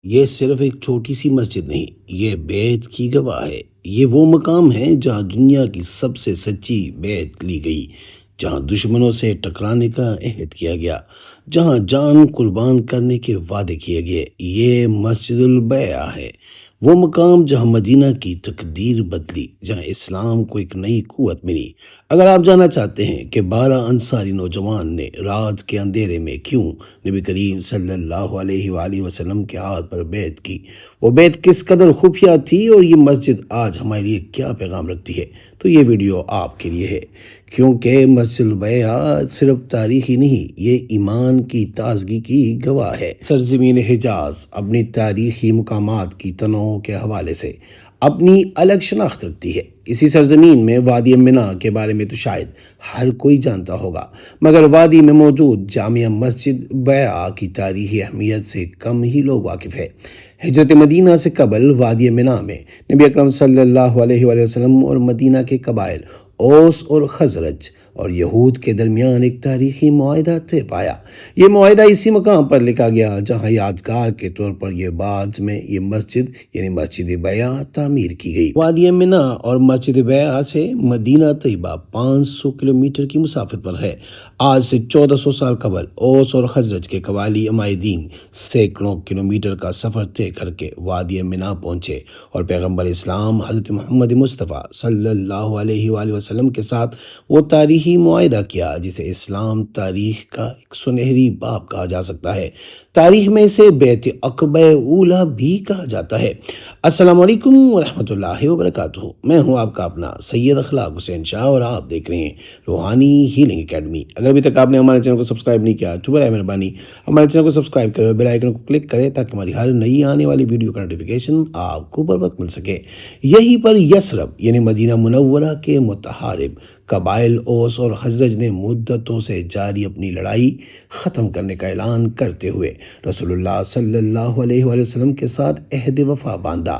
یہ صرف ایک چھوٹی سی مسجد نہیں، یہ بیت کی گواہ ہے۔ یہ وہ مقام ہے جہاں دنیا کی سب سے سچی بیت لی گئی، جہاں دشمنوں سے ٹکرانے کا عہد کیا گیا، جہاں جان قربان کرنے کے وعدے کیے گئے۔ یہ مسجد البیعہ ہے، وہ مقام جہاں مدینہ کی تقدیر بدلی، جہاں اسلام کو ایک نئی قوت ملی۔ اگر آپ جاننا چاہتے ہیں کہ 12 انصاری نوجوان نے رات کے اندھیرے میں کیوں نبی کریم صلی اللہ علیہ وآلہ وسلم کے ہاتھ پر بیعت کی، وہ بیعت کس قدر خفیہ تھی، اور یہ مسجد آج ہمارے لیے کیا پیغام رکھتی ہے، تو یہ ویڈیو آپ کے لیے ہے، کیونکہ مسجد البیعہ صرف تاریخی نہیں، یہ ایمان کی تازگی کی گواہ ہے۔ سرزمین حجاز اپنی تاریخی مقامات کی تنوع کے حوالے سے اپنی الگ شناخت رکھتی ہے۔ اسی سرزمین میں وادی منا کے بارے میں تو شاید ہر کوئی جانتا ہوگا، مگر وادی میں موجود جامع مسجد بیعہ کی تاریخی اہمیت سے کم ہی لوگ واقف ہیں۔ ہجرت مدینہ سے قبل وادی منا میں نبی اکرم صلی اللہ علیہ وآلہ وسلم اور مدینہ کے قبائل اوس اور خزرج اور یہود کے درمیان ایک تاریخی معاہدہ طے پایا۔ یہ معاہدہ اسی مقام پر لکھا گیا جہاں یادگار کے طور پر یہ بعد میں یہ مسجد یعنی مسجد بیعہ تعمیر کی گئی۔ وادی منا اور مسجد بیعہ سے مدینہ طیبہ 500 کلومیٹر کی مسافت پر ہے۔ آج سے 1400 سال قبل اوس اور خزرج کے قبائلی عمائدین سینکڑوں کلومیٹر کا سفر طے کر کے وادی منا پہنچے اور پیغمبر اسلام حضرت محمد مصطفیٰ صلی اللہ علیہ وآلہ وسلم کے ساتھ وہ تاریخی معاہدہ کیا جسے اسلام تاریخ کا ایک سنہری باب کہا جا سکتا ہے۔ تاریخ میں اسے بیعت عقبہ اولیٰ بھی کہا جاتا ہے۔ السلام علیکم ورحمۃ اللہ وبرکاتہ، میں ہوں آپ کا اپنا سید اخلاق حسین شاہ اور آپ دیکھ رہے ہیں روحانی ہیلنگ اکیڈمی۔ اگر ابھی تک آپ نے ہمارے چینل کو سبسکرائب نہیں کیا تو برائے مہربانی ہمارے چینل کو سبسکرائب کریں، بیل آئیکن کو کلک کریں تاکہ ہماری ہر نئی آنے والی ویڈیو کا نوٹیفیکیشن آپ کو بر وقت مل سکے۔ یہی پر یثرب یعنی مدینہ منورہ کے متحارب قبائل اوس اور خزرج نے مدتوں سے جاری اپنی لڑائی ختم کرنے کا اعلان کرتے ہوئے رسول اللہ صلی اللہ علیہ وآلہ وسلم کے ساتھ عہد وفا باندھا۔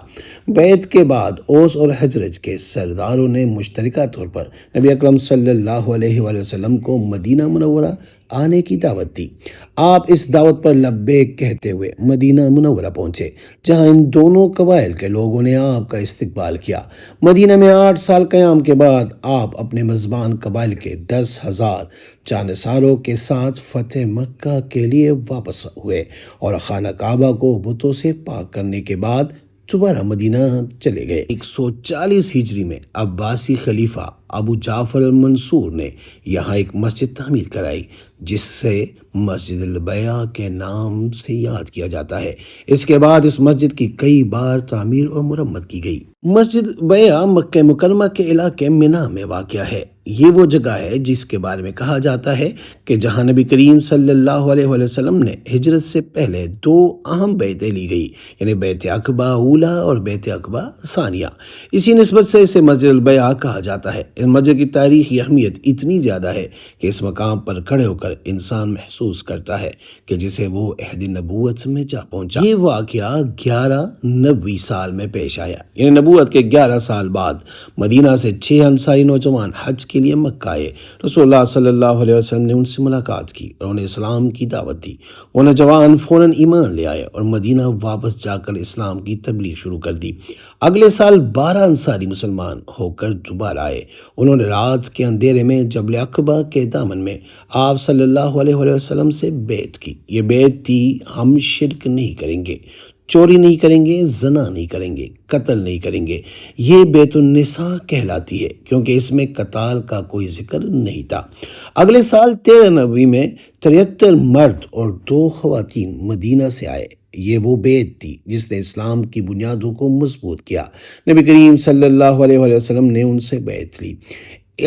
بیعت کے بعد اوس اور خزرج کے سرداروں نے مشترکہ طور پر نبی اکرم صلی اللہ علیہ وآلہ وسلم کو مدینہ منورہ آنے کی دعوت دی۔ آپ اس دعوت پر لبیک کہتے ہوئے مدینہ منورہ پہنچے، جہاں ان دونوں قبائل کے لوگوں نے آپ کا استقبال کیا۔ مدینہ میں 8 سال قیام کے بعد آپ اپنے میزبان قبائل کے 10,000 جانصاروں کے ساتھ فتح مکہ کے لیے واپس ہوئے اور خانہ کعبہ کو بتوں سے پاک کرنے کے بعد دوبارہ مدینہ چلے گئے۔ 140 ہجری میں عباسی خلیفہ ابو جعفر المنصور نے یہاں ایک مسجد تعمیر کرائی جس سے مسجد البیعہ کے نام سے یاد کیا جاتا ہے۔ اس کے بعد اس مسجد کی کئی بار تعمیر اور مرمت کی گئی۔ مسجد بیعہ مکہ مکرمہ کے علاقے منا میں واقع ہے۔ یہ وہ جگہ ہے جس کے بارے میں کہا جاتا ہے کہ جہاں نبی کریم صلی اللہ علیہ وآلہ وسلم نے ہجرت سے پہلے 2 اہم بیعتیں لی گئی، یعنی بیعت عقبہ اولیٰ اور بیعت عقبہ ثانیہ۔ اسی نسبت سے اسے مسجد البیعہ کہا جاتا ہے۔ اس مسجد کی تاریخی اہمیت اتنی زیادہ ہے کہ اس مقام پر کھڑے ہو کر انسان محسوس کرتا ہے کہ جسے وہ عہد نبوت میں جا پہنچا۔ یہ واقعہ 11 نبوی سال میں پیش آیا، یعنی نبوت کے 11 سال بعد مدینہ سے 6 انصاری نوجوان حج کے لیے مکہ آئے۔ رسول اللہ صلی اللہ علیہ وسلم نے ان سے ملاقات کی اور انہیں اسلام کی دعوت دی۔ وہ نوجوان فوراً ایمان لے آئے اور مدینہ واپس جا کر اسلام کی تبلیغ شروع کر دی۔ اگلے سال 12 انصاری مسلمان ہو کر دوبارہ آئے۔ انہوں نے رات کے اندھیرے میں جبل عقبہ کے دامن میں آپ صلی اللہ علیہ وسلم سے بیعت کی۔ یہ بیعت تھی، ہم شرک نہیں کریں گے، چوری نہیں کریں گے، زنا نہیں کریں گے، قتل نہیں کریں گے۔ یہ بیعت النساء کہلاتی ہے کیونکہ اس میں قتال کا کوئی ذکر نہیں تھا۔ اگلے سال 13 نبوی میں 73 مرد اور 2 خواتین مدینہ سے آئے۔ یہ وہ بیعت تھی جس نے اسلام کی بنیادوں کو مضبوط کیا۔ نبی کریم صلی اللہ علیہ وسلم نے ان سے بیعت لی،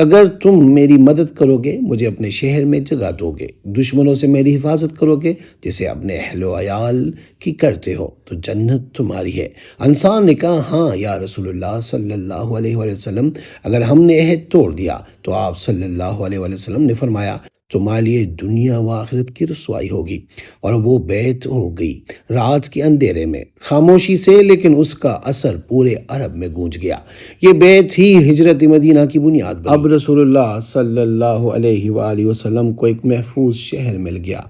اگر تم میری مدد کرو گے، مجھے اپنے شہر میں جگہ دو گے، دشمنوں سے میری حفاظت کرو گے جسے اپنے اہل و عیال کی کرتے ہو، تو جنت تمہاری ہے۔ انصار نے کہا، ہاں یا رسول اللہ صلی اللہ علیہ وسلم، اگر ہم نے عہد توڑ دیا تو آپ صلی اللہ علیہ وسلم نے فرمایا تمہارے لیے دنیا و آخرت کی رسوائی ہوگی، اور وہ بیعت ہو گئی۔ رات کے اندھیرے میں خاموشی سے، لیکن اس کا اثر پورے عرب میں گونج گیا۔ یہ بیعت ہی ہجرت مدینہ کی بنیاد بنی۔ اب رسول اللہ صلی اللہ علیہ وآلہ وسلم کو ایک محفوظ شہر مل گیا۔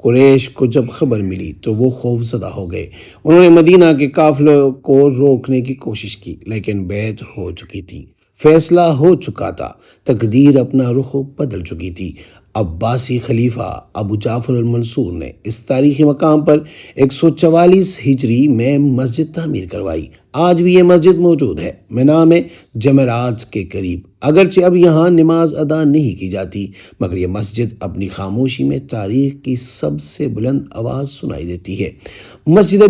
قریش کو جب خبر ملی تو وہ خوف زدہ ہو گئے۔ انہوں نے مدینہ کے قافلوں کو روکنے کی کوشش کی، لیکن بیعت ہو چکی تھی، فیصلہ ہو چکا تھا، تقدیر اپنا رخ بدل چکی تھی۔ عباسی خلیفہ ابو جعفر المنصور نے اس تاریخی مقام پر 144 ہجری میں مسجد تعمیر کروائی۔ آج بھی یہ مسجد موجود ہے، مینا میں جمعرات کے قریب۔ اگرچہ اب یہاں نماز ادا نہیں کی جاتی، مگر یہ مسجد اپنی خاموشی میں تاریخ کی سب سے بلند آواز سنائی دیتی ہے۔ مسجد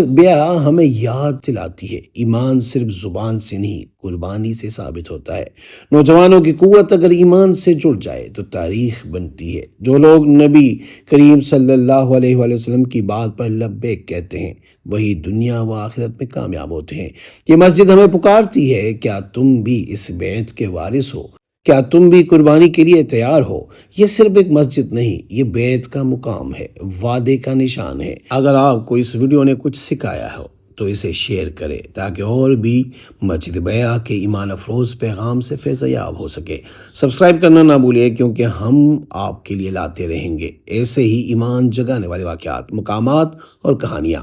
بیع ہمیں یاد دلاتی ہے، ایمان صرف زبان سے نہیں، قربانی سے ثابت ہوتا ہے۔ نوجوانوں کی قوت اگر ایمان سے جڑ جائے تو تاریخ بنتی ہے۔ جو لوگ نبی کریم صلی اللہ علیہ وآلہ وسلم کی بات پر لبیک کہتے ہیں، وہی دنیا و آخرت میں کامیاب ہوتے ہیں۔ یہ مسجد ہمیں پکارتی ہے، کیا تم بھی اس بیعت کے وارث ہو؟ کیا تم بھی قربانی کے لیے تیار ہو؟ یہ صرف ایک مسجد نہیں، یہ بیعت کا مقام ہے، وعدے کا نشان ہے۔ اگر آپ کو اس ویڈیو نے کچھ سکھایا ہو تو اسے شیئر کریں تاکہ اور بھی مسجد بیع کے ایمان افروز پیغام سے فیض یاب ہو سکے۔ سبسکرائب کرنا نہ بھولیے، کیونکہ ہم آپ کے لیے لاتے رہیں گے ایسے ہی ایمان جگانے والے واقعات، مقامات اور کہانیاں۔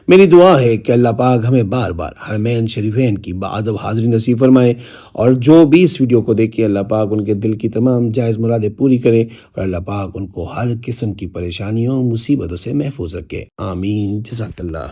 میری دعا ہے کہ اللہ پاک ہمیں بار بار حرمین شریفین کی باادب حاضری نصیب فرمائے، اور جو بھی اس ویڈیو کو دیکھے اللہ پاک ان کے دل کی تمام جائز مرادیں پوری کرے، اور اللہ پاک ان کو ہر قسم کی پریشانیوں مصیبتوں سے محفوظ رکھے۔ آمین۔ جزاک اللہ۔